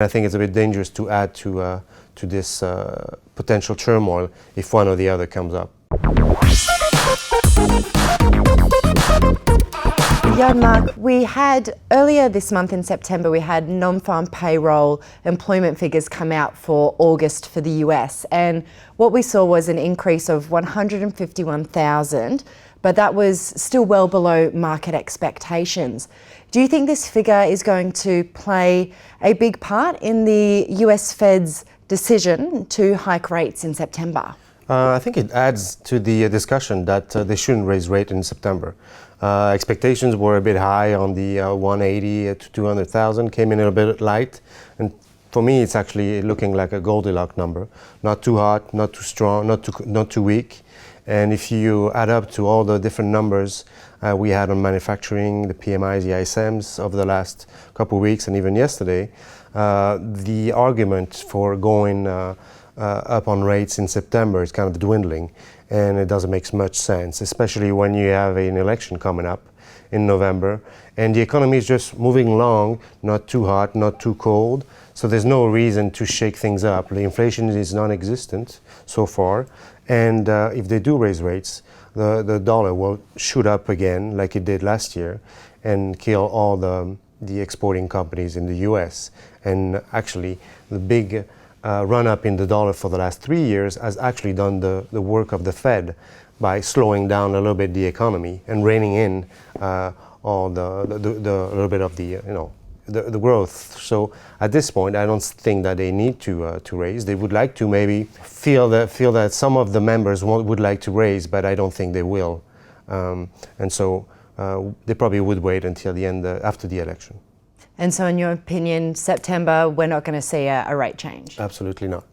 I think it's a bit dangerous to add to this potential turmoil if one or the other comes up. Ion-Marc, we had earlier this month in September, we had non-farm payroll employment figures come out for August for the US, and what we saw was an increase of 151,000, but that was still well below market expectations. Do you think this figure is going to play a big part in the US Fed's decision to hike rates in September? I think it adds to the discussion that they shouldn't raise rate in September. Expectations were a bit high on the 180 to 200,000, came in a bit light, and for me it's actually looking like a Goldilocks number. Not too hot, not too strong, not too weak. And if you add up to all the different numbers we had on manufacturing, the PMIs, the ISMs over the last couple of weeks and even yesterday, the argument for going up on rates in September is kind of dwindling, and it doesn't make much sense, especially when you have an election coming up in November and the economy is just moving along, not too hot, not too cold, so there's no reason to shake things up. The inflation is non-existent so far, and if they do raise rates, the dollar will shoot up again like it did last year and kill all the exporting companies in the US. And actually the big run-up in the dollar for the last 3 years has actually done the work of the Fed by slowing down a little bit the economy and reining in all the little bit of the growth. So at this point, I don't think that they need to raise. They would like to maybe feel that some of the members would like to raise, but I don't think they will. And so they probably would wait until the end after the election. And so in your opinion, September, we're not going to see a rate change? Absolutely not.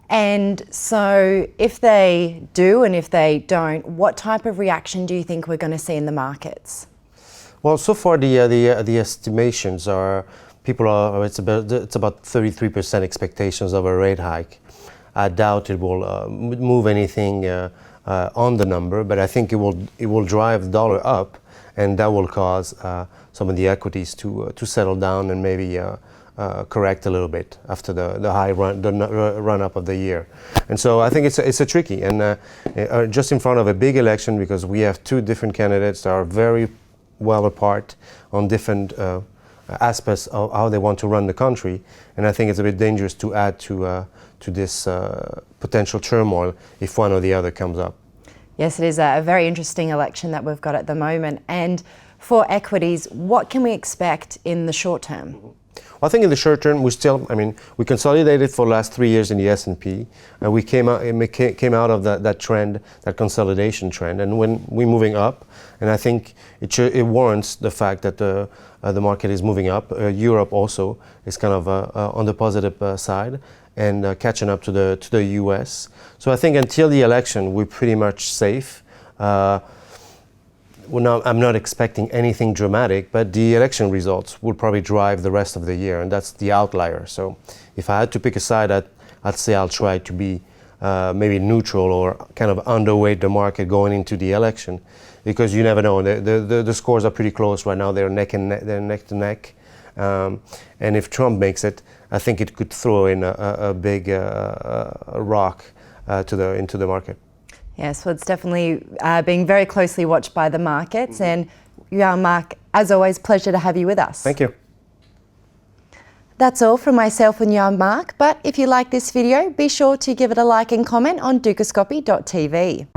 And so if they do and if they don't, what type of reaction do you think we're going to see in the markets? Well, so far the estimations are it's about 33% expectations of a rate hike. I doubt it will move anything on the number, but I think it will drive the dollar up, and that will cause some of the equities to settle down and maybe correct a little bit after the high run up of the year. And so I think it's a tricky, and just in front of a big election, because we have two different candidates that are very well apart on different aspects of how they want to run the country, and I think it's a bit dangerous to add to this potential turmoil if one or the other comes up. Yes, it is a very interesting election that we've got at the moment. And for equities, what can we expect in the short term? Well, I think in the short term, we consolidated for the last 3 years in the S&P, and we came out of that trend, that consolidation trend, and when we're moving up, and I think it warrants the fact that the market is moving up. Europe also is kind of on the positive side, and catching up to the US. So I think until the election, we're pretty much safe. I'm not expecting anything dramatic, but the election results will probably drive the rest of the year, and that's the outlier. So if I had to pick a side, I'd say I'll try to be maybe neutral or kind of underweight the market going into the election, because you never know. The scores are pretty close right now. They're neck to neck. And if Trump makes it, I think it could throw in a big rock into the market. Yes, well, it's definitely being very closely watched by the markets. And Ion-Marc, as always, pleasure to have you with us. Thank you. That's all from myself and Ion-Marc, but if you like this video, be sure to give it a like and comment on dukascopy.tv.